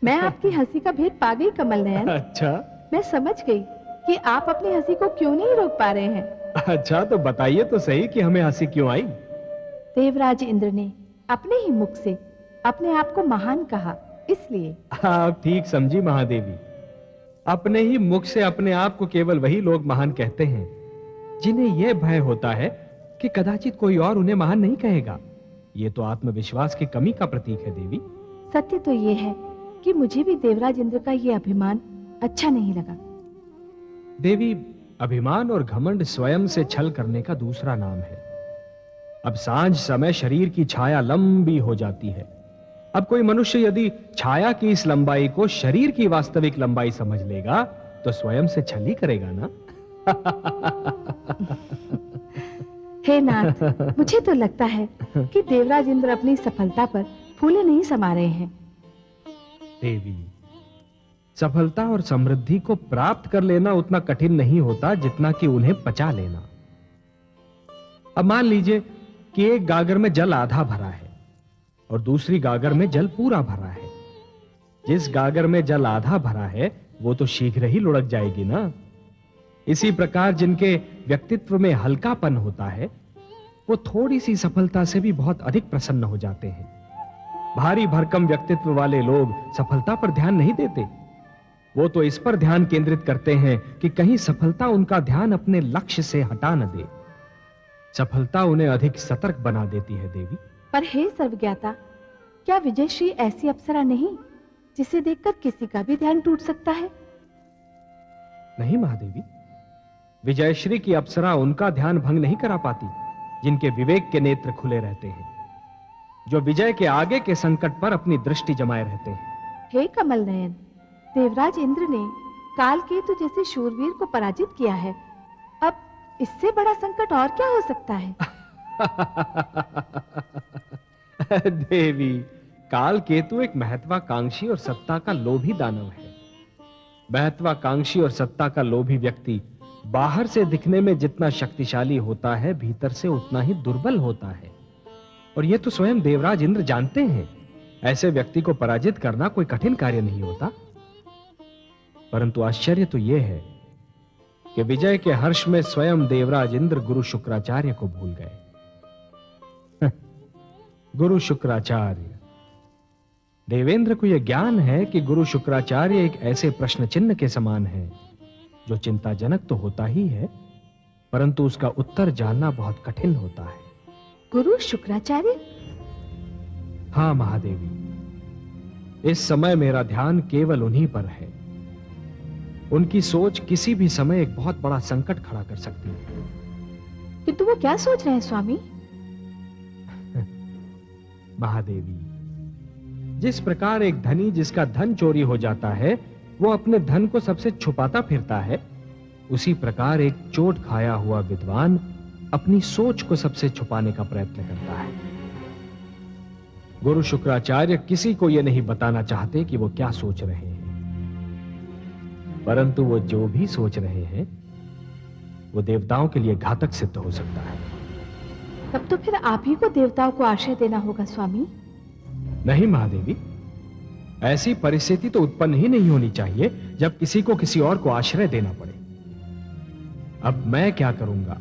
मैं आपकी हंसी का भेद पा गई कमल नयन। अच्छा, मैं समझ गई कि आप अपनी हंसी को क्यों नहीं रोक पा रहे हैं। अच्छा तो बताइए तो सही कि हमें हंसी क्यों आई। देवराज इंद्र ने अपने ही मुख से अपने आप को महान कहा, इसलिए। आप ठीक समझी महादेवी। अपने ही मुख से अपने आप को केवल वही लोग महान कहते हैं जिन्हें यह भय होता है कि कदाचित कोई और उन्हें महान नहीं कहेगा। यह तो आत्मविश्वास की कमी का प्रतीक है देवी। सत्य तो यह है कि मुझे भी देवराज इंद्र का यह अभिमान अच्छा नहीं लगा। देवी, अभिमान और घमंड स्वयं से छल करने का दूसरा नाम है। अब सांझ समय शरीर की छाया लंबी हो जाती है। अब कोई मनुष्य यदि छाया की इस लंबाई को शरीर की वास्तविक लंबाई समझ लेगा तो स्वयं से छल ही करेगा ना। हे नाथ, मुझे तो लगता है कि देवराज इंद्र अपनी सफलता पर फूले नहीं समा रहे हैं। देवी, सफलता और समृद्धि को प्राप्त कर लेना उतना कठिन नहीं होता जितना कि उन्हें पचा लेना। अब मान लीजिए कि एक गागर में जल आधा भरा है और दूसरी गागर में जल पूरा भरा है। जिस गागर में जल आधा भरा है वो तो शीघ्र ही लुढ़क जाएगी ना। इसी प्रकार जिनके व्यक्तित्व में हल्कापन होता है वो थोड़ी सी सफलता से भी बहुत अधिक प्रसन्न हो जाते हैं। भारी भरकम व्यक्तित्व वाले लोग सफलता पर ध्यान नहीं देते। वो तो इस पर ध्यान केंद्रित करते हैं कि कहीं सफलता उनका ध्यान अपने लक्ष्य से हटा न दे। सफलता उन्हें अधिक सतर्क बना देती है देवी। पर हे सर्वज्ञाता, क्या विजयश्री ऐसी अप्सरा नहीं जिसे देखकर किसी का भी ध्यान टूट सकता है? नहीं महादेवी, विजयश्री की अप्सरा उनका ध्यान भंग नहीं करा पाती जिनके विवेक के नेत्र खुले रहते हैं, जो विजय के आगे के संकट पर अपनी दृष्टि जमाए रहते हैं। हे कमल नयन, देवराज इंद्र ने कालकेतु जैसे शूरवीर को पराजित किया है। अब इससे बड़ा संकट और क्या हो सकता है? देवी, कालकेतु एक महत्वाकांक्षी और सत्ता का लोभी दानव है। महत्वाकांक्षी और सत्ता का लोभी व्यक्ति बाहर से दिखने में जितना शक्तिशाली होता है भीतर से उतना ही दुर्बल होता है, और यह तो स्वयं देवराज इंद्र जानते हैं। ऐसे व्यक्ति को पराजित करना कोई कठिन कार्य नहीं होता। परंतु आश्चर्य तो यह है कि विजय के हर्ष में स्वयं देवराज इंद्र गुरु शुक्राचार्य को भूल गए। गुरु शुक्राचार्य, देवेंद्र को यह ज्ञान है कि गुरु शुक्राचार्य एक ऐसे प्रश्न चिन्ह के समान है जो चिंताजनक तो होता ही है, परंतु उसका उत्तर जानना बहुत कठिन होता है। गुरु शुक्राचार्य? हां महादेवी, इस समय मेरा ध्यान केवल उन्हीं पर है। उनकी सोच किसी भी समय एक बहुत बड़ा संकट खड़ा कर सकती है। किंतु वो क्या सोच रहे हैं स्वामी? महादेवी, जिस प्रकार एक धनी जिसका धन चोरी हो जाता है वो अपने धन को सबसे छुपाता फिरता है, उसी प्रकार एक चोट खाया हुआ विद्वान अपनी सोच को सबसे छुपाने का प्रयत्न करता है। गुरु शुक्राचार्य किसी को यह नहीं बताना चाहते कि वो क्या सोच रहे हैं, परंतु वो जो भी सोच रहे हैं वो देवताओं के लिए घातक सिद्ध हो सकता है। तब तो फिर आप ही को देवताओं को आश्रय देना होगा स्वामी। नहीं महादेवी, ऐसी परिस्थिति तो उत्पन्न ही नहीं होनी चाहिए जब किसी को किसी और को आश्रय देना पड़े। अब मैं क्या करूंगा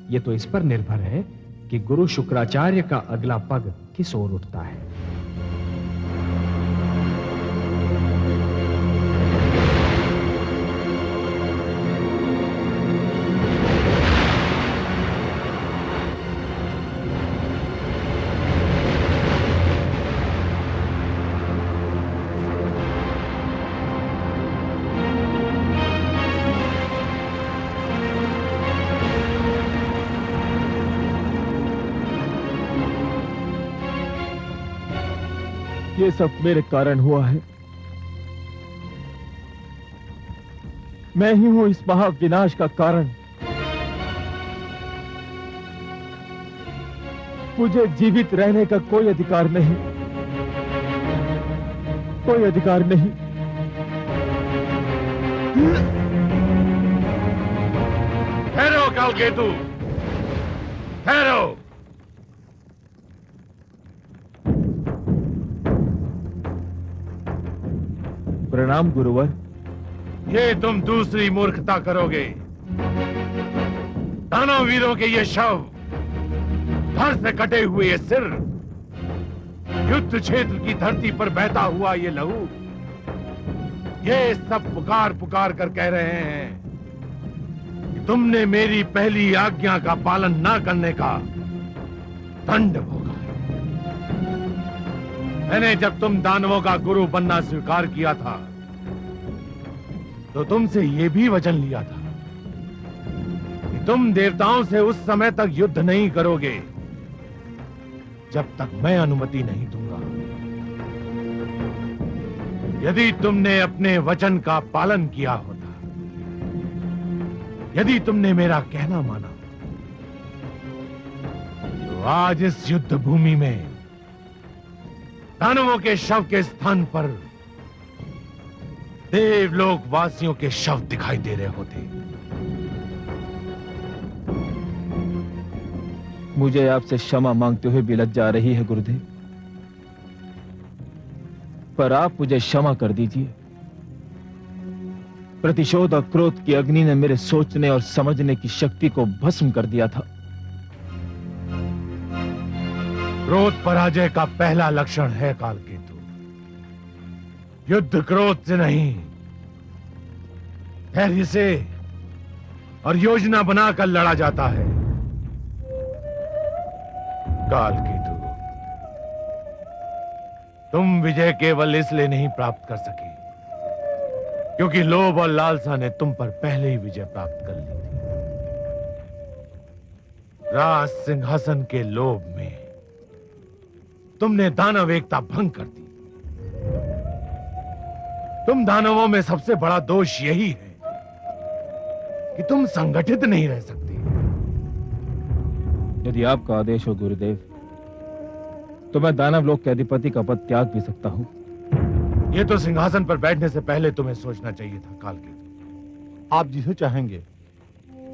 यह तो इस पर निर्भर है कि गुरु शुक्राचार्य का अगला पग किस ओर उठता है। ये सब मेरे कारण हुआ है। मैं ही हूं इस महाविनाश का कारण। मुझे जीवित रहने का कोई अधिकार नहीं, कोई अधिकार नहीं। कालकेतु, ठहरो। प्रणाम गुरुवर। ये तुम दूसरी मूर्खता करोगे। दानव वीरों के ये शव, धड़ से कटे हुए ये सिर, युद्ध क्षेत्र की धरती पर बहता हुआ ये लहू, ये सब पुकार पुकार कर कह रहे हैं कि तुमने मेरी पहली आज्ञा का पालन न करने का दंड भोगा है। मैंने जब तुम दानवों का गुरु बनना स्वीकार किया था तो तुमसे ये भी वचन लिया था कि तुम देवताओं से उस समय तक युद्ध नहीं करोगे जब तक मैं अनुमति नहीं दूंगा। यदि तुमने अपने वचन का पालन किया होता, यदि तुमने मेरा कहना माना, तो आज इस युद्ध भूमि में दानवों के शव के स्थान पर देवलोक वासियों के शव दिखाई दे रहे होते। मुझे आपसे क्षमा मांगते हुए भी लज्जा आ रही है गुरुदेव, पर आप मुझे क्षमा कर दीजिए। प्रतिशोध और क्रोध की अग्नि ने मेरे सोचने और समझने की शक्ति को भस्म कर दिया था। क्रोध पराजय का पहला लक्षण है कालकेतु। युद्ध क्रोध से नहीं, धैर्य से और योजना बनाकर लड़ा जाता है। कालकेतु, तुम विजय केवल इसलिए नहीं प्राप्त कर सके क्योंकि लोभ और लालसा ने तुम पर पहले ही विजय प्राप्त कर ली थी। राज सिंहासन के लोभ में तुमने दानव एकता भंग कर दी। तुम दानवों में सबसे बड़ा दोष यही है कि तुम संगठित नहीं रह सकते। यदि आपका आदेश हो गुरुदेव, तो मैं दानव लोक के अधिपति का पद त्याग भी सकता हूं। यह तो सिंहासन पर बैठने से पहले तुम्हें सोचना चाहिए था कालकेतु। आप जिसे चाहेंगे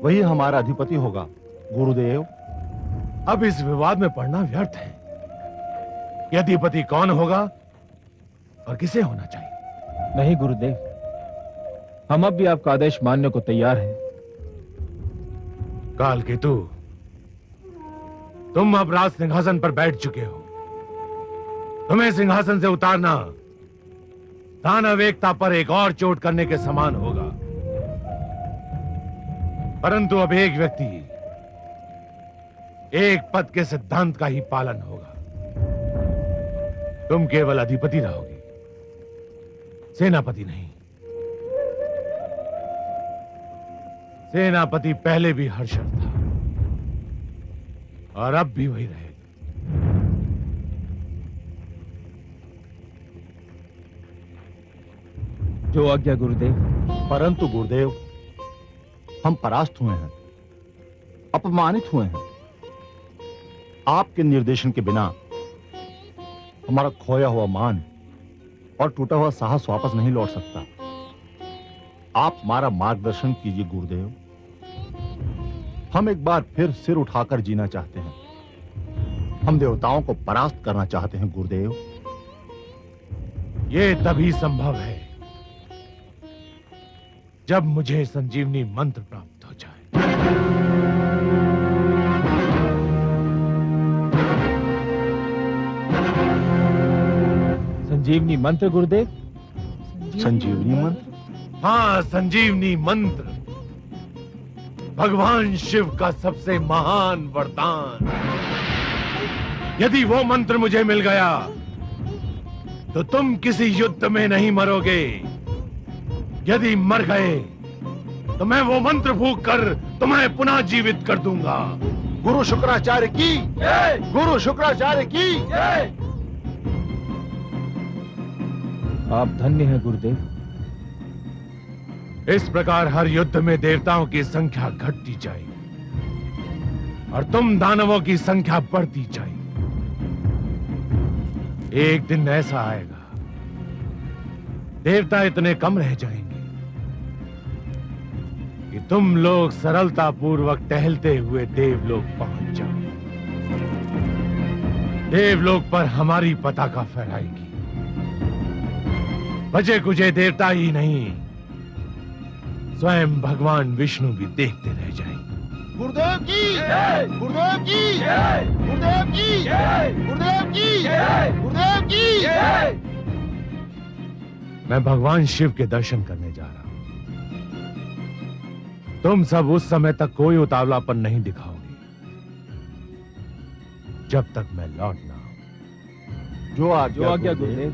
वही हमारा अधिपति होगा गुरुदेव। अब इस विवाद में पड़ना व्यर्थ है। यह अधिपति कौन होगा और किसे होना चाहिए? नहीं गुरुदेव, हम अब भी आपका आदेश मानने को तैयार हैं। कालकेतु, तुम अब राज सिंहासन पर बैठ चुके हो। तुम्हें सिंहासन से उतारना दानव एकता पर एक और चोट करने के समान होगा। परंतु अब एक व्यक्ति, एक पद के सिद्धांत का ही पालन होगा। तुम केवल अधिपति रहोगे, सेनापति नहीं। सेनापति पहले भी हर्षर था और अब भी वही रहेगा। जो आज्ञा गुरुदेव। परंतु गुरुदेव, हम परास्त हुए हैं, अपमानित हुए हैं। आपके निर्देशन के बिना हमारा खोया हुआ मान और टूटा हुआ साहस वापस नहीं लौट सकता। आप हमारा मार्गदर्शन कीजिए गुरुदेव। हम एक बार फिर सिर उठाकर जीना चाहते हैं। हम देवताओं को परास्त करना चाहते हैं गुरुदेव। यह तभी संभव है जब मुझे संजीवनी मंत्र प्राप्त हो जाए। संजीवनी मंत्र गुरुदेव? संजीवनी मंत्र? हाँ, संजीवनी मंत्र, भगवान शिव का सबसे महान वरदान। यदि वो मंत्र मुझे मिल गया तो तुम किसी युद्ध में नहीं मरोगे। यदि मर गए तो मैं वो मंत्र फूंक कर तुम्हें पुनः जीवित कर दूंगा। गुरु शुक्राचार्य की जय! गुरु शुक्राचार्य की जय! आप धन्य हैं गुरुदेव। इस प्रकार हर युद्ध में देवताओं की संख्या घटती जाएगी और तुम दानवों की संख्या बढ़ती जाएगी। एक दिन ऐसा आएगा, देवता इतने कम रह जाएंगे कि तुम लोग सरलता पूर्वक टहलते हुए देवलोक पहुंच जाओ। देवलोक पर हमारी पताका फहराएगी। बचे कुचे देवता ही नहीं, स्वयं भगवान विष्णु भी देखते रह जाएंगे। गुरुदेव की जय, गुरुदेव की जय, गुरुदेव की जय, गुरुदेव की जय, गुरुदेव की जय। मैं भगवान शिव के दर्शन करने जा रहा हूं। तुम सब उस समय तक कोई उतावलापन नहीं दिखाओगे जब तक मैं लौट ना आऊं। जो आ जो आज्ञा गुरुदेव।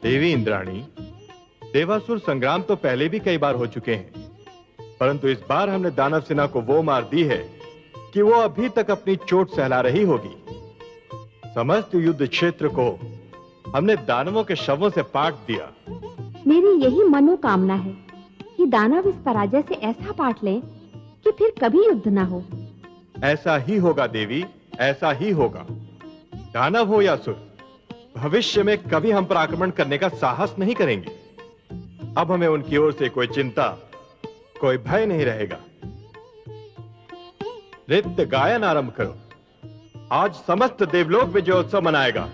देवी इंद्राणी, देवासुर संग्राम तो पहले भी कई बार हो चुके हैं, परंतु इस बार हमने दानव सेना को वो मार दी है कि वो अभी तक अपनी चोट सहला रही होगी। समस्त युद्ध क्षेत्र को हमने दानवों के शवों से पाट दिया। मेरी यही मनोकामना है कि दानव इस पराजय से ऐसा पाट ले कि फिर कभी युद्ध ना हो। ऐसा ही होगा देवी, ऐसा ही होगा। दानव हो या असुर, भविष्य में कभी हम पर आक्रमण करने का साहस नहीं करेंगे। अब हमें उनकी ओर से कोई चिंता, कोई भय नहीं रहेगा। नृत्य गायन आरंभ करो। आज समस्त देवलोक विजयोत्सव मनाएगा।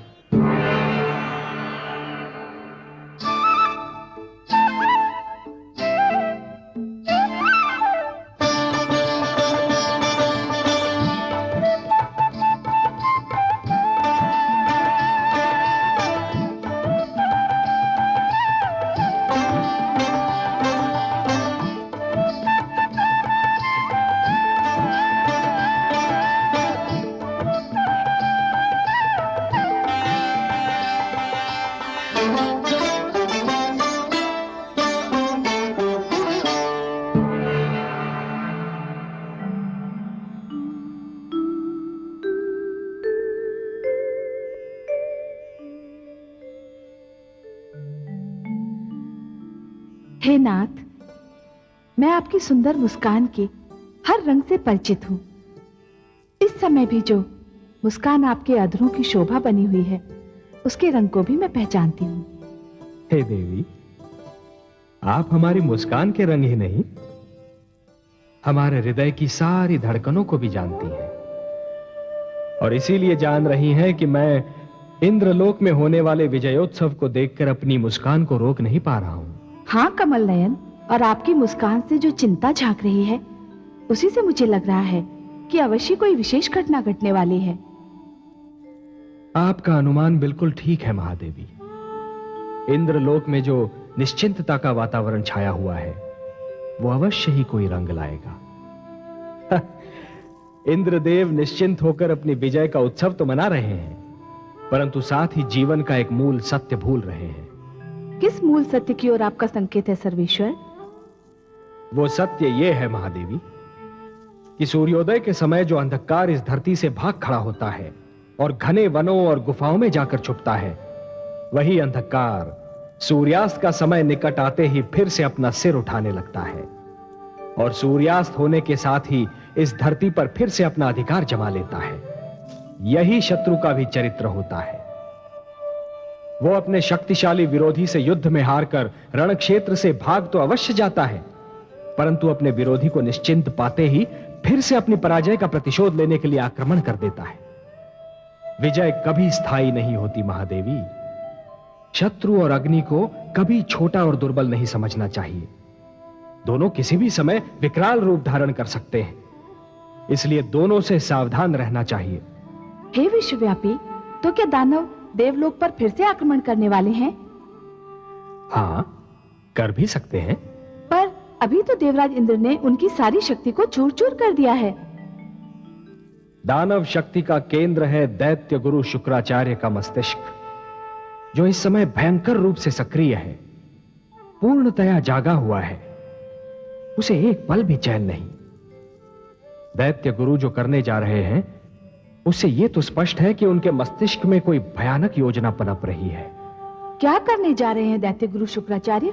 हे नाथ, मैं आपकी सुंदर मुस्कान के हर रंग से परिचित हूं। इस समय भी जो मुस्कान आपके अधरों की शोभा बनी हुई है, उसके रंग को भी मैं पहचानती हूं। हे देवी, आप हमारी मुस्कान के रंग ही नहीं, हमारे हृदय की सारी धड़कनों को भी जानती हैं, और इसीलिए जान रही हैं कि मैं इंद्रलोक में होने वाले विजयोत्सव को देखकर अपनी मुस्कान को रोक नहीं पा रहा हूं। हाँ कमल नयन, और आपकी मुस्कान से जो चिंता झांक रही है, उसी से मुझे लग रहा है कि अवश्य कोई विशेष घटना घटने वाली है। आपका अनुमान बिल्कुल ठीक है महादेवी। इंद्रलोक में जो निश्चिंतता का वातावरण छाया हुआ है, वो अवश्य ही कोई रंग लाएगा। इंद्रदेव निश्चिंत होकर अपनी विजय का उत्सव तो मना रहे हैं, परंतु साथ ही जीवन का एक मूल सत्य भूल रहे हैं। किस मूल सत्य की ओर आपका संकेत है सर्वेश्वर? वो सत्य ये है महादेवी कि सूर्योदय के समय जो अंधकार इस धरती से भाग खड़ा होता है और घने वनों और गुफाओं में जाकर छुपता है, वही अंधकार सूर्यास्त का समय निकट आते ही फिर से अपना सिर उठाने लगता है और सूर्यास्त होने के साथ ही इस धरती पर फिर से अपना अधिकार जमा लेता है। यही शत्रु का भी चरित्र होता है। वो अपने शक्तिशाली विरोधी से युद्ध में हारकर रण क्षेत्र से भाग तो अवश्य जाता है, परंतु अपने विरोधी को निश्चिंत पाते ही फिर से अपनी पराजय का प्रतिशोध लेने के लिए आक्रमण कर देता है। विजय कभी स्थायी नहीं होती महादेवी। शत्रु और अग्नि को कभी छोटा और दुर्बल नहीं समझना चाहिए। दोनों किसी भी समय विकराल रूप धारण कर सकते हैं, इसलिए दोनों से सावधान रहना चाहिए। हे विश्वव्यापी, तो क्या दानव देवलोक पर फिर से आक्रमण करने वाले हैं? हाँ, कर भी सकते हैं। पर अभी तो देवराज इंद्र ने उनकी सारी शक्ति को चूर चूर कर दिया है। दानव शक्ति का केंद्र है दैत्य गुरु शुक्राचार्य का मस्तिष्क, जो इस समय भयंकर रूप से सक्रिय है, पूर्णतया जागा हुआ है। उसे एक पल भी चैन नहीं। दैत्य गुरु जो करने जा रहे हैं, उससे यह तो स्पष्ट है कि उनके मस्तिष्क में कोई भयानक योजना पनप रही है। क्या करने जा रहे हैं दैत्य गुरु शुक्राचार्य?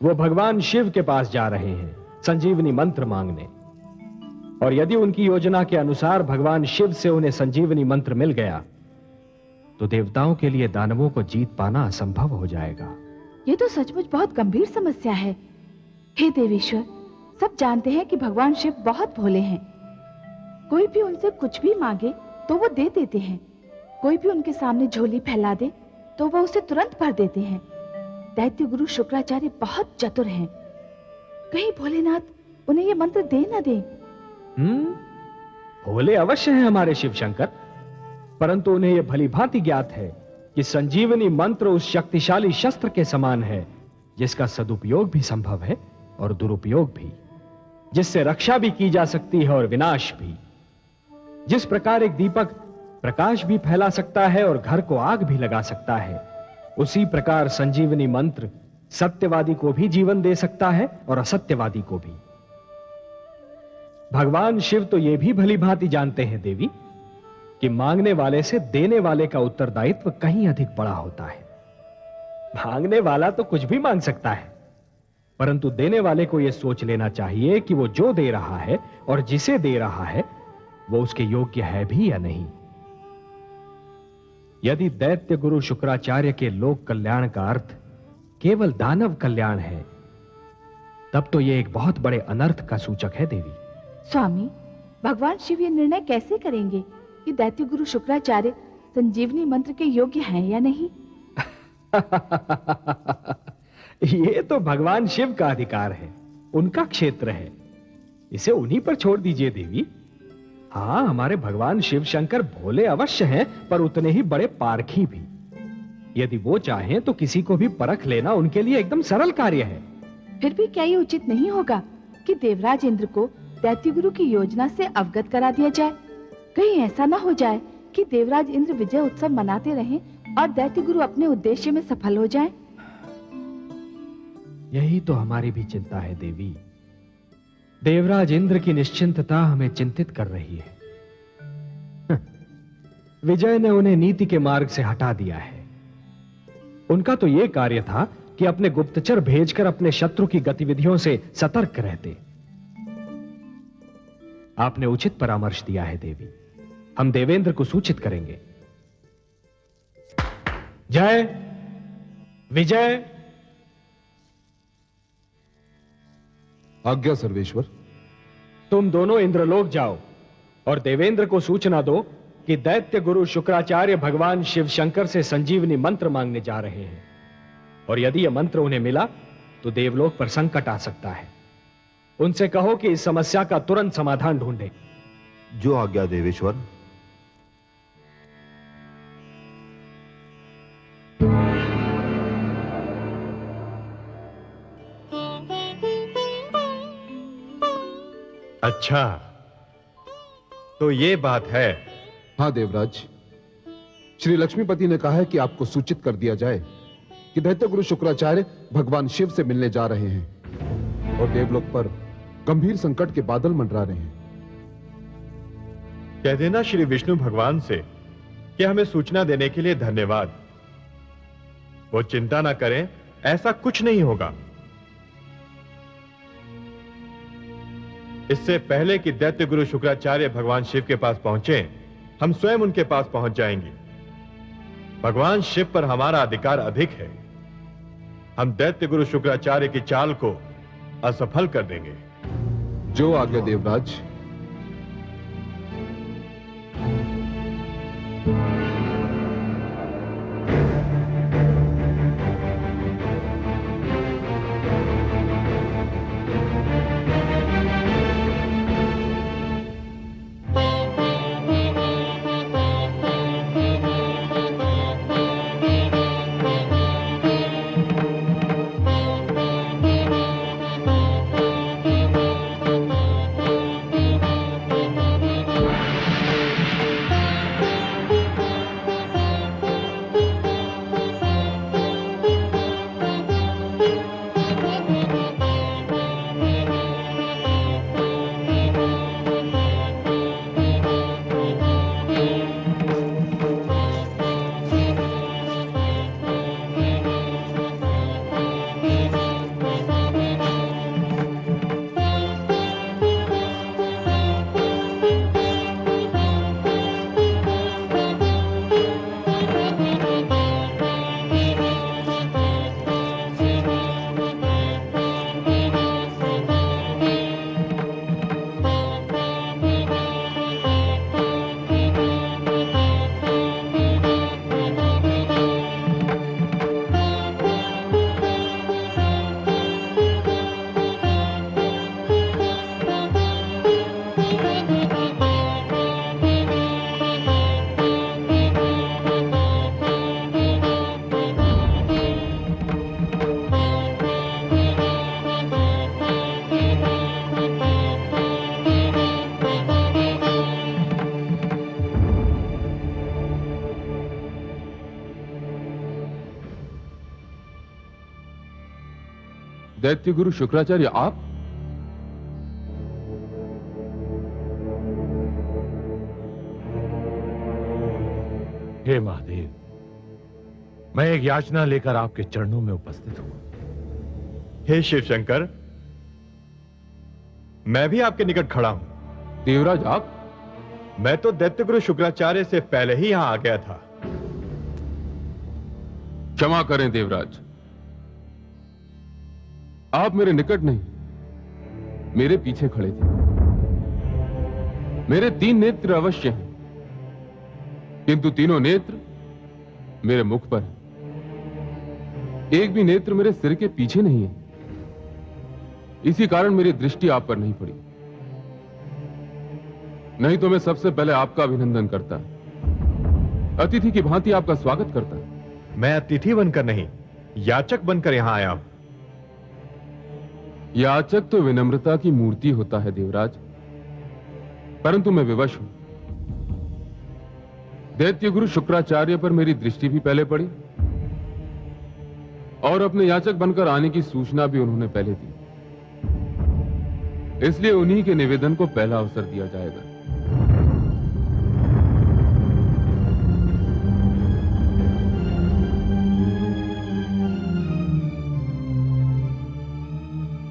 वो भगवान शिव के पास जा रहे हैं संजीवनी मंत्र मांगने, और यदि उनकी योजना के अनुसार भगवान शिव से उन्हें संजीवनी मंत्र मिल गया तो देवताओं के लिए दानवों को जीत पाना असंभव हो जाएगा। ये तो सचमुच बहुत गंभीर समस्या है। हे देवेश्वर, सब जानते हैं कि भगवान शिव बहुत भोले हैं। कोई भी उनसे कुछ भी मांगे तो वो दे देते हैं। कोई भी उनके सामने झोली फैला दे तो वो उसे तुरंत भर देते हैं। दैत्य गुरु शुक्राचार्य बहुत चतुर हैं। कहीं भोलेनाथ उन्हें ये मंत्र दे न दे। भोले अवश्य हैं हमारे शिव शंकर, परंतु उन्हें यह भली भांति ज्ञात है कि संजीवनी मंत्र उस शक्तिशाली शस्त्र के समान है जिसका सदुपयोग भी संभव है और दुरुपयोग भी, जिससे रक्षा भी की जा सकती है और विनाश भी। जिस प्रकार एक दीपक प्रकाश भी फैला सकता है और घर को आग भी लगा सकता है, उसी प्रकार संजीवनी मंत्र सत्यवादी को भी जीवन दे सकता है और असत्यवादी को भी। भगवान शिव तो यह भी भली भांति जानते हैं देवी कि मांगने वाले से देने वाले का उत्तरदायित्व कहीं अधिक बड़ा होता है। मांगने वाला तो कुछ भी मांग सकता है, परंतु देने वाले को यह सोच लेना चाहिए कि वो जो दे रहा है और जिसे दे रहा है वो उसके योग्य है भी या नहीं। यदि दैत्य गुरु शुक्राचार्य के लोक कल्याण का अर्थ केवल दानव कल्याण है, तब तो यह एक बहुत बड़े अनर्थ का सूचक है देवी। स्वामी, भगवान शिव ये निर्णय कैसे करेंगे कि दैत्य गुरु शुक्राचार्य संजीवनी मंत्र के योग्य हैं या नहीं? ये तो भगवान शिव का अधिकार है, उनका क्षेत्र है, इसे उन्हीं पर छोड़ दीजिए देवी। हाँ, हमारे भगवान शिव शंकर भोले अवश्य हैं, पर उतने ही बड़े पारखी भी। यदि वो चाहें तो किसी को भी परख लेना उनके लिए एकदम सरल कार्य है। फिर भी क्या ये उचित नहीं होगा कि देवराज इंद्र को दैत्य गुरु की योजना से अवगत करा दिया जाए? कहीं ऐसा ना हो जाए कि देवराज इंद्र विजय उत्सव मनाते रहें और दैत्य गुरु अपने उद्देश्य में सफल हो जाएं? यही तो हमारी भी चिंता है देवी। देवराज इंद्र की निश्चिंतता हमें चिंतित कर रही है। विजय ने उन्हें नीति के मार्ग से हटा दिया है। उनका तो यह कार्य था कि अपने गुप्तचर भेजकर अपने शत्रु की गतिविधियों से सतर्क रहते। आपने उचित परामर्श दिया है देवी, हम देवेंद्र को सूचित करेंगे। जय विजय। आज्ञा सर्वेश्वर। तुम दोनों इंद्रलोक जाओ और देवेंद्र को सूचना दो कि दैत्य गुरु शुक्राचार्य भगवान शिव शंकर से संजीवनी मंत्र मांगने जा रहे हैं, और यदि यह मंत्र उन्हें मिला तो देवलोक पर संकट आ सकता है। उनसे कहो कि इस समस्या का तुरंत समाधान ढूंढें। जो आज्ञा देवेश्वर। अच्छा, तो ये बात है। हाँ देवराज, श्री लक्ष्मीपति ने कहा है कि आपको सूचित कर दिया जाए कि दैत्य गुरु शुक्राचार्य भगवान शिव से मिलने जा रहे हैं और देवलोक पर गंभीर संकट के बादल मंडरा रहे हैं। कह देना श्री विष्णु भगवान से कि हमें सूचना देने के लिए धन्यवाद। वो चिंता ना करें, ऐसा कुछ नहीं होगा। इससे पहले कि दैत्य गुरु शुक्राचार्य भगवान शिव के पास पहुंचे, हम स्वयं उनके पास पहुंच जाएंगे। भगवान शिव पर हमारा अधिकार अधिक है। हम दैत्य गुरु शुक्राचार्य की चाल को असफल कर देंगे। जो आज्ञा देवराज। दैत्य गुरु शुक्राचार्य आप? हे महादेव, मैं एक याचना लेकर आपके चरणों में उपस्थित हूं। हे शिव शंकर, मैं भी आपके निकट खड़ा हूं। देवराज आप? मैं तो दैत्य गुरु शुक्राचार्य से पहले ही यहां आ गया था। क्षमा करें देवराज, आप मेरे निकट नहीं, मेरे पीछे खड़े थे। मेरे 3 नेत्र अवश्य हैं, किंतु तीनों नेत्र मेरे मुख पर हैं। एक भी नेत्र मेरे सिर के पीछे नहीं है। इसी कारण मेरी दृष्टि आप पर नहीं पड़ी। नहीं तो मैं सबसे पहले आपका अभिनंदन करता, अतिथि की भांति आपका स्वागत करता। मैं अतिथि बनकर नहीं, याचक बनकर यहां आया हूं। याचक तो विनम्रता की मूर्ति होता है देवराज, परंतु मैं विवश हूं। दैत्य गुरु शुक्राचार्य पर मेरी दृष्टि भी पहले पड़ी और अपने याचक बनकर आने की सूचना भी उन्होंने पहले दी, इसलिए उन्हीं के निवेदन को पहला अवसर दिया जाएगा।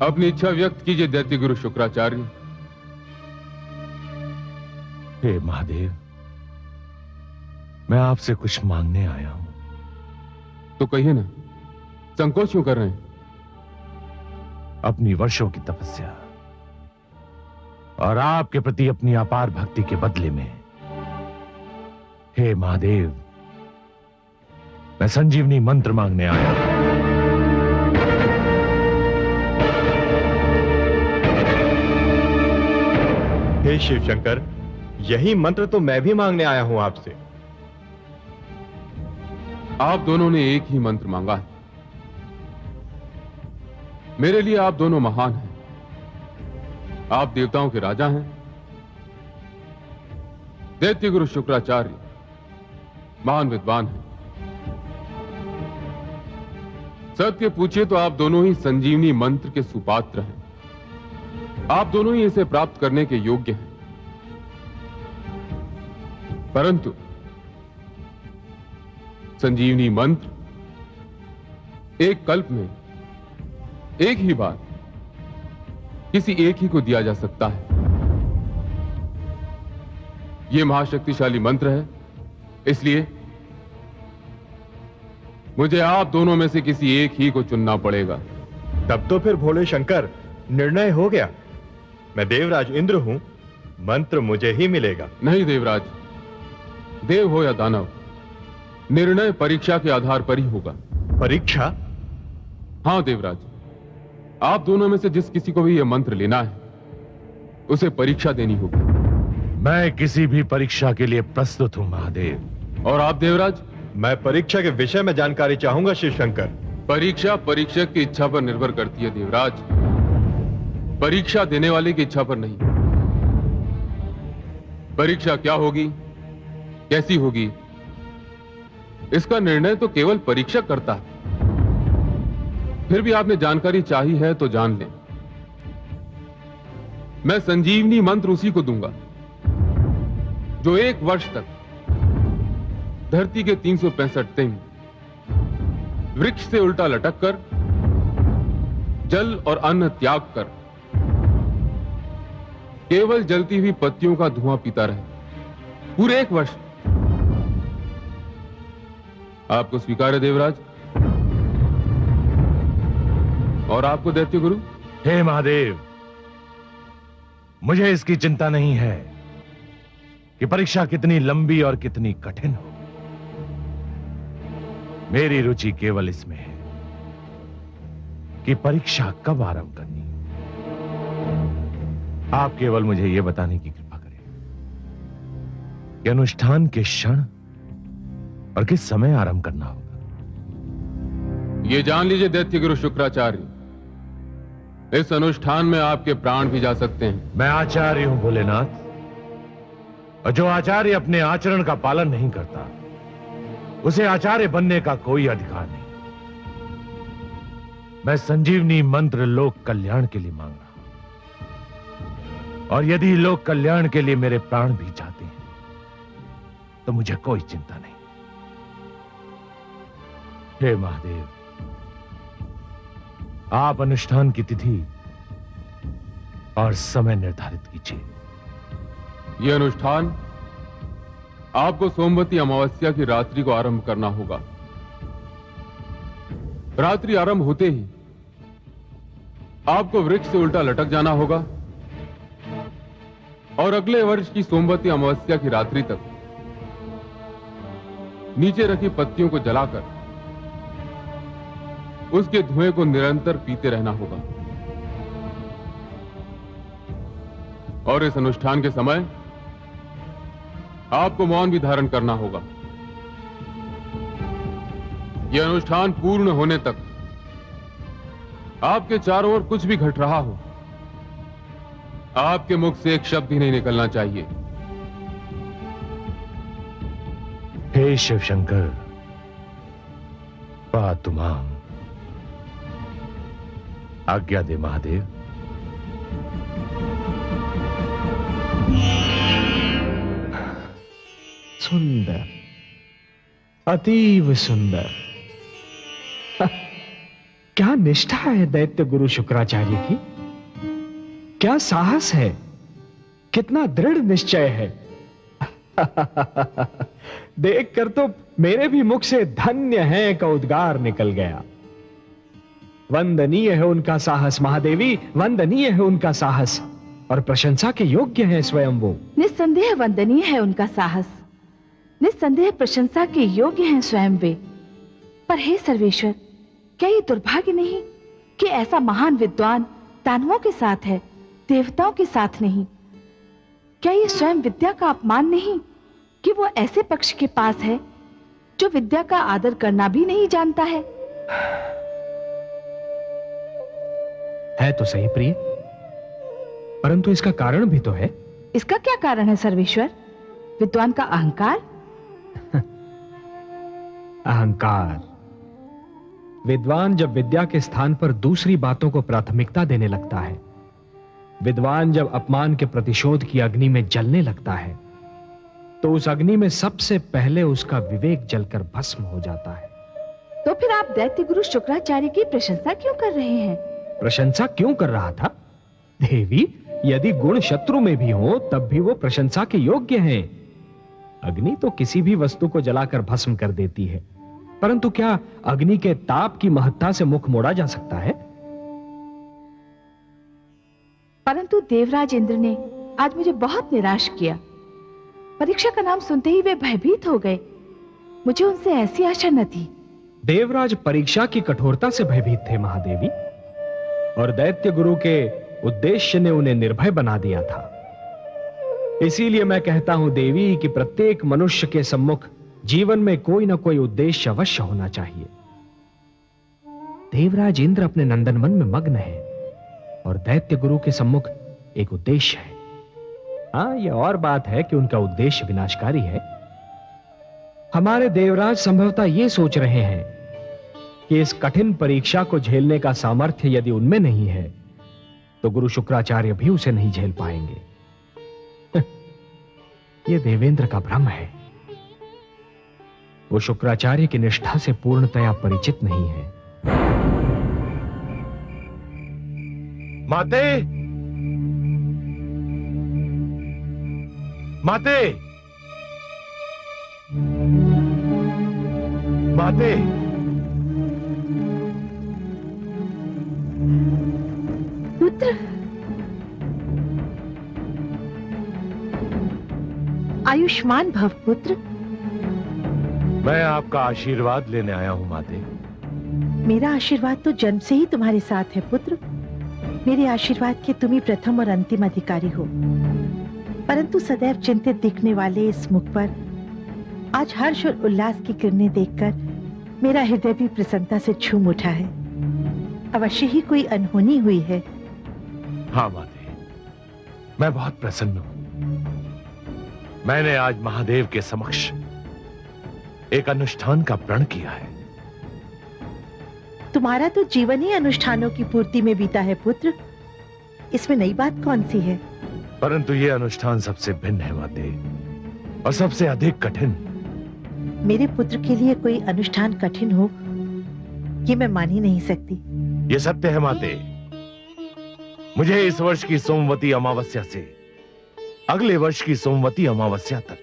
अपनी इच्छा व्यक्त कीजिए दैत्य गुरु शुक्राचार्य। हे महादेव, मैं आपसे कुछ मांगने आया हूं। तो कहिए ना, संकोच क्यों कर रहे हैं? अपनी वर्षों की तपस्या और आपके प्रति अपनी अपार भक्ति के बदले में, हे महादेव, मैं संजीवनी मंत्र मांगने आया हूं। हे शिव शंकर, यही मंत्र तो मैं भी मांगने आया हूं आपसे। आप दोनों ने एक ही मंत्र मांगा है। मेरे लिए आप दोनों महान हैं। आप देवताओं के राजा हैं। दैत्य गुरु शुक्राचार्य महान विद्वान हैं। सत्य पूछिए तो आप दोनों ही संजीवनी मंत्र के सुपात्र हैं। आप दोनों ही इसे प्राप्त करने के योग्य हैं। परंतु संजीवनी मंत्र एक कल्प में एक ही बार किसी एक ही को दिया जा सकता है। यह महाशक्तिशाली मंत्र है, इसलिए मुझे आप दोनों में से किसी एक ही को चुनना पड़ेगा। तब तो फिर भोले शंकर, निर्णय हो गया। मैं देवराज इंद्र हूं, मंत्र मुझे ही मिलेगा। नहीं देवराज, देव हो या दानव, निर्णय परीक्षा के आधार पर ही होगा। परीक्षा? हां देवराज, आप दोनों में से जिस किसी को भी यह मंत्र लेना है, उसे परीक्षा देनी होगी। मैं किसी भी परीक्षा के लिए प्रस्तुत हूं महादेव। और आप देवराज? मैं परीक्षा के विषय में जानकारी चाहूंगा शिव शंकर। परीक्षा परीक्षक की इच्छा पर निर्भर करती है देवराज, परीक्षा देने वाले की इच्छा पर नहीं। परीक्षा क्या होगी, कैसी होगी, इसका निर्णय तो केवल परीक्षक करता है। फिर भी आपने जानकारी चाही है तो जान लें। मैं संजीवनी मंत्र उसी को दूंगा जो 1 वर्ष तक धरती के 365 दिन वृक्ष से उल्टा लटक कर, जल और अन्न त्याग कर, केवल जलती हुई पत्तियों का धुआं पीता रहे पूरे 1 वर्ष। आपको स्वीकार है देवराज? और आपको दैत्य गुरु? हे महादेव, मुझे इसकी चिंता नहीं है कि परीक्षा कितनी लंबी और कितनी कठिन हो। मेरी रुचि केवल इसमें है कि परीक्षा कब आरंभ करनी। आप केवल मुझे यह बताने की कृपा करें कि अनुष्ठान के क्षण और किस समय आरंभ करना होगा। यह जान लीजिए दैत्य गुरु शुक्राचार्य, इस अनुष्ठान में आपके प्राण भी जा सकते हैं। मैं आचार्य हूं भोलेनाथ, और जो आचार्य अपने आचरण का पालन नहीं करता, उसे आचार्य बनने का कोई अधिकार नहीं। मैं संजीवनी मंत्र लोक कल्याण के लिए मांग रहा हूं, और यदि लोक कल्याण के लिए मेरे प्राण भी जाते हैं तो मुझे कोई चिंता नहीं। हे महादेव, आप अनुष्ठान की तिथि और समय निर्धारित कीजिए। यह अनुष्ठान आपको सोमवती अमावस्या की रात्रि को आरंभ करना होगा। रात्रि आरंभ होते ही आपको वृक्ष से उल्टा लटक जाना होगा और अगले वर्ष की सोमवती अमावस्या की रात्रि तक नीचे रखी पत्तियों को जलाकर उसके धुएं को निरंतर पीते रहना होगा। और इस अनुष्ठान के समय आपको मौन भी धारण करना होगा। यह अनुष्ठान पूर्ण होने तक आपके चारों ओर कुछ भी घट रहा हो, आपके मुख से एक शब्द भी नहीं निकलना चाहिए। हे शिव शंकर, पातु मां, आज्ञा दे महादेव। सुंदर, अतीव सुंदर। क्या निष्ठा है दैत्य गुरु शुक्राचार्य की, क्या साहस है, कितना दृढ़ निश्चय है। देखकर तो मेरे भी मुख से धन्य है का उद्गार निकल गया। वंदनीय है उनका साहस महादेवी, वंदनीय है उनका साहस, और प्रशंसा के योग्य है स्वयं वो। निस्संदेह वंदनीय है उनका साहस, निस्संदेह प्रशंसा के योग्य हैं स्वयं वे। पर हे सर्वेश्वर, क्या ये दुर्भाग्य नहीं कि ऐसा महान विद्वान दानवों के साथ है, देवताओं के साथ नहीं? क्या ये स्वयं विद्या का अपमान नहीं कि वो ऐसे पक्ष के पास है जो विद्या का आदर करना भी नहीं जानता है? है तो सही प्रिय, परंतु इसका कारण भी तो है। इसका क्या कारण है सर्वेश्वर? विद्वान का अहंकार? अहंकार। विद्वान जब विद्या के स्थान पर दूसरी बातों को प्राथमिकता देने लगता है, विद्वान जब अपमान के प्रतिशोध की अग्नि में जलने लगता है, तो उस अग्नि में सबसे पहले उसका विवेक जलकर भस्म हो जाता है। तो फिर आप दैत्य गुरु शुक्राचार्य की प्रशंसा क्यों कर रहे हैं? प्रशंसा क्यों कर रहा था? देवी, यदि गुण शत्रु में भी हो तब भी वो प्रशंसा के योग्य हैं। अग्नि तो किसी भी वस्तु को जलाकर भस्म कर देती है, परंतु क्या अग्नि के ताप की महत्ता से मुख मोड़ा जा सकता है? परंतु देवराज इंद्र ने आज मुझे बहुत निराश किया। परीक्षा का नाम सुनते ही वे भयभीत हो गए। मुझे उनसे ऐसी आशा न थी। देवराज परीक्षा की कठोरता से भयभीत थे महादेवी, और दैत्य गुरु के उद्देश्य ने उन्हें निर्भय बना दिया था। इसीलिए मैं कहता हूं देवी कि प्रत्येक मनुष्य के सम्मुख जीवन में कोई ना कोई उद्देश्य अवश्य होना चाहिए। देवराज इंद्र अपने नंदनवन में मग्न है और दैत्य गुरु के सम्मुख एक उद्देश्य है। हां, यह और बात है कि उनका उद्देश्य विनाशकारी है। हमारे देवराज संभवतः यह सोच रहे हैं कि इस कठिन परीक्षा को झेलने का सामर्थ्य यदि उनमें नहीं है तो गुरु शुक्राचार्य भी उसे नहीं झेल पाएंगे। यह देवेंद्र का भ्रम है। वो शुक्राचार्य की निष्ठा से पूर्णतया परिचित नहीं है। माते, माते, माते, पुत्र, आयुष्मान भव पुत्र। मैं आपका आशीर्वाद लेने आया हूं माते। मेरा आशीर्वाद तो जन्म से ही तुम्हारे साथ है पुत्र। मेरे आशीर्वाद के तुम ही प्रथम और अंतिम अधिकारी हो। परंतु सदैव चिंतित दिखने वाले इस मुख पर आज हर्ष और उल्लास की किरणें देखकर मेरा हृदय भी प्रसन्नता से झूम उठा है। अवश्य ही कोई अनहोनी हुई है। हाँ माते, मैं बहुत प्रसन्न हूं। मैंने आज महादेव के समक्ष एक अनुष्ठान का प्रण किया है। तुम्हारा तो जीवन ही अनुष्ठानों की पूर्ति में बीता है पुत्र, इसमें नई बात कौन सी है? परंतु ये अनुष्ठान सबसे भिन्न है माते, और सबसे अधिक कठिन। मेरे पुत्र के लिए कोई अनुष्ठान कठिन हो, ये मैं मान ही नहीं सकती। ये सत्य है माते। मुझे इस वर्ष की सोमवती अमावस्या से अगले वर्ष की सोमवती अमावस्या तक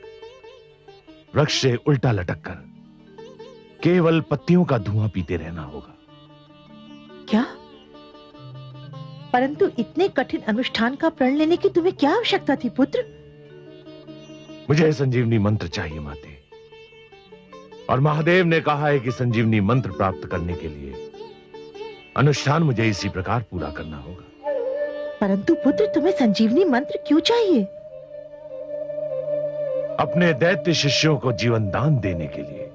वृक्ष से उल्टा लटक कर केवल पत्तियों का धुआं पीते रहना होगा। क्या? परंतु इतने कठिन अनुष्ठान का प्रण लेने की तुम्हें क्या आवश्यकता थी पुत्र? मुझे संजीवनी मंत्र चाहिए माते, और महादेव ने कहा है कि संजीवनी मंत्र प्राप्त करने के लिए अनुष्ठान मुझे इसी प्रकार पूरा करना होगा। परंतु पुत्र, तुम्हें संजीवनी मंत्र क्यों चाहिए? अपने दैत्य शिष्यों को जीवन दान देने के लिए,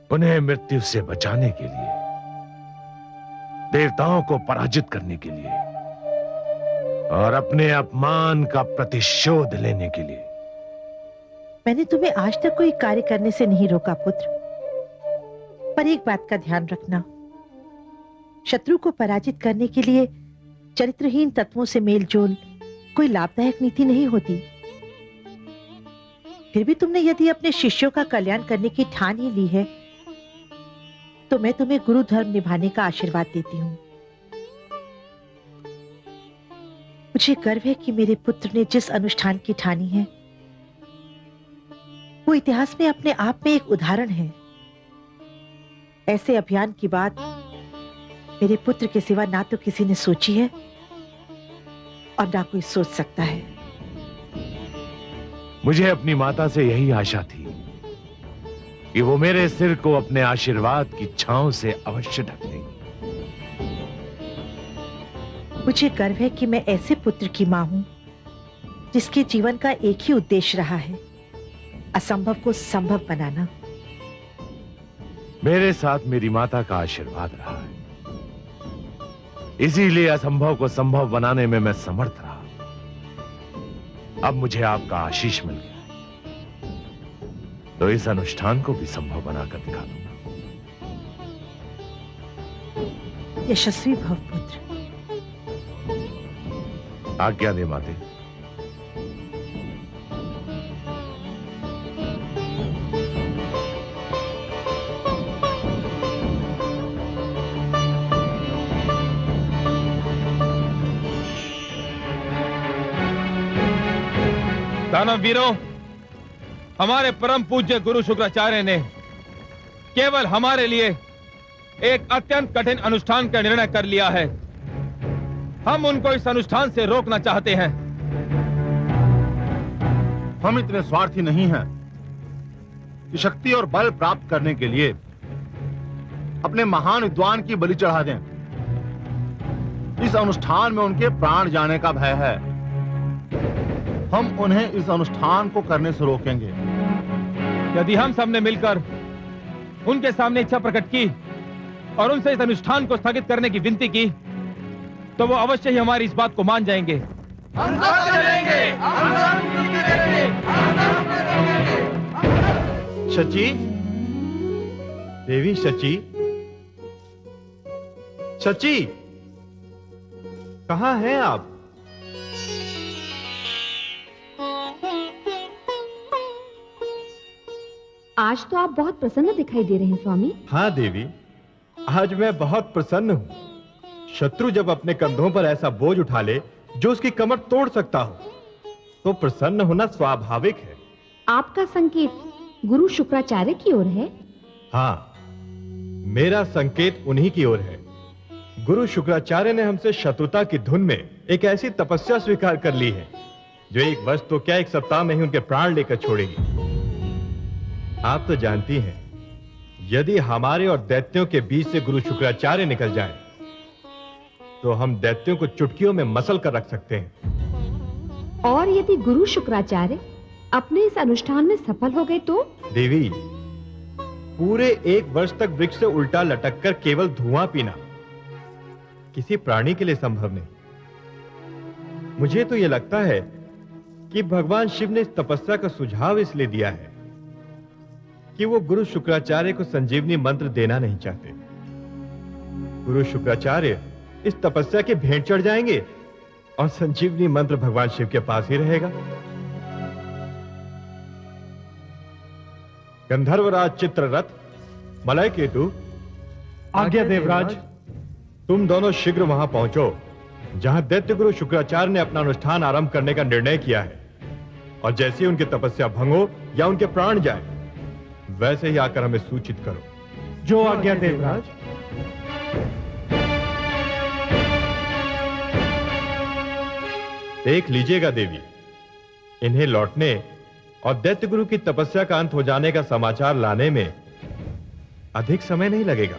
उन्हें मृत्यु से बचाने के लिए, देवताओं को पराजित करने के लिए और अपने अपमान का प्रतिशोध लेने के लिए। मैंने तुम्हें आज तक कोई कार्य करने से नहीं रोका पुत्र, पर एक बात का ध्यान रखना, शत्रु को पराजित करने के लिए चरित्रहीन तत्वों से मेलजोल कोई लाभदायक नीति नहीं होती। फिर भी तुमने यदि अपने शिष्यों का कल्याण करने की ठान ही ली है, तो मैं तुम्हें गुरु धर्म निभाने का आशीर्वाद देती हूँ। मुझे गर्व है कि मेरे पुत्र ने जिस अनुष्ठान की ठानी है, वो इतिहास में अपने आप में एक उदाहरण है। ऐसे अभियान की बात मेरे पुत्र के सिवा ना तो किसी ने सोची है और ना कोई सोच सकता है। मुझे अपनी माता से यही आशा थी कि वो मेरे सिर को अपने आशीर्वाद की छांव से अवश्य ढक लेगी। मुझे गर्व है कि मैं ऐसे पुत्र की मां हूं जिसके जीवन का एक ही उद्देश्य रहा है, असंभव को संभव बनाना। मेरे साथ मेरी माता का आशीर्वाद रहा है, इसीलिए असंभव को संभव बनाने में मैं समर्थ रहा। अब मुझे आपका आशीष मिल गया, तो इस अनुष्ठान को भी संभव बनाकर दिखा दूंगा। यशस्वी भव पुत्र। आज्ञा दे माते। दानव वीरों, हमारे परम पूज्य गुरु शुक्राचार्य ने केवल हमारे लिए एक अत्यंत कठिन अनुष्ठान का निर्णय कर लिया है। हम उनको इस अनुष्ठान से रोकना चाहते हैं। हम इतने स्वार्थी नहीं हैं कि शक्ति और बल प्राप्त करने के लिए अपने महान विद्वान की बलि चढ़ा दें। इस अनुष्ठान में उनके प्राण जाने का भय है। हम उन्हें इस अनुष्ठान को करने से रोकेंगे। यदि हम सबने मिलकर उनके सामने इच्छा प्रकट की और उनसे इस अनुष्ठान को स्थगित करने की विनती की, तो वो अवश्य ही हमारी इस बात को मान जाएंगे। शची, देवी शची, शची, कहाँ हैं आप? आज तो आप बहुत प्रसन्न दिखाई दे रहे हैं स्वामी। हाँ देवी, आज मैं बहुत प्रसन्न हूँ। शत्रु जब अपने कंधों पर ऐसा बोझ उठा ले जो उसकी कमर तोड़ सकता हो, तो प्रसन्न होना स्वाभाविक है। आपका संकेत गुरु शुक्राचार्य की ओर है? हाँ, मेरा संकेत उन्हीं की ओर है। गुरु शुक्राचार्य ने हमसे शत्रुता की धुन में एक ऐसी तपस्या स्वीकार कर ली है जो एक वर्ष तो क्या, एक सप्ताह में ही उनके प्राण लेकर छोड़ेगी। आप तो जानती हैं, यदि हमारे और दैत्यों के बीच से गुरु शुक्राचार्य निकल जाएं, तो हम दैत्यों को चुटकियों में मसल कर रख सकते हैं। और यदि गुरु शुक्राचार्य अपने इस अनुष्ठान में सफल हो गए तो? देवी, पूरे एक वर्ष तक वृक्ष से उल्टा लटक कर केवल धुआं पीना किसी प्राणी के लिए संभव नहीं। मुझे तो यह लगता है कि भगवान शिव ने इस तपस्या का सुझाव इसलिए दिया है कि वो गुरु शुक्राचार्य को संजीवनी मंत्र देना नहीं चाहते। गुरु शुक्राचार्य इस तपस्या के भेंट चढ़ जाएंगे और संजीवनी मंत्र भगवान शिव के पास ही रहेगा। गंधर्वराज चित्ररथ, मलय केतु, आज्ञा देवराज। तुम दोनों शीघ्र वहां पहुंचो जहां दैत्य गुरु शुक्राचार्य ने अपना अनुष्ठान आरंभ करने का निर्णय किया है, और जैसे ही उनकी तपस्या भंग हो या उनके प्राण जाए, वैसे ही आकर हमें सूचित करो। जो आज्ञा देवराज। देख लीजिएगा देवी, इन्हें लौटने और दैत्य गुरु की तपस्या का अंत हो जाने का समाचार लाने में अधिक समय नहीं लगेगा।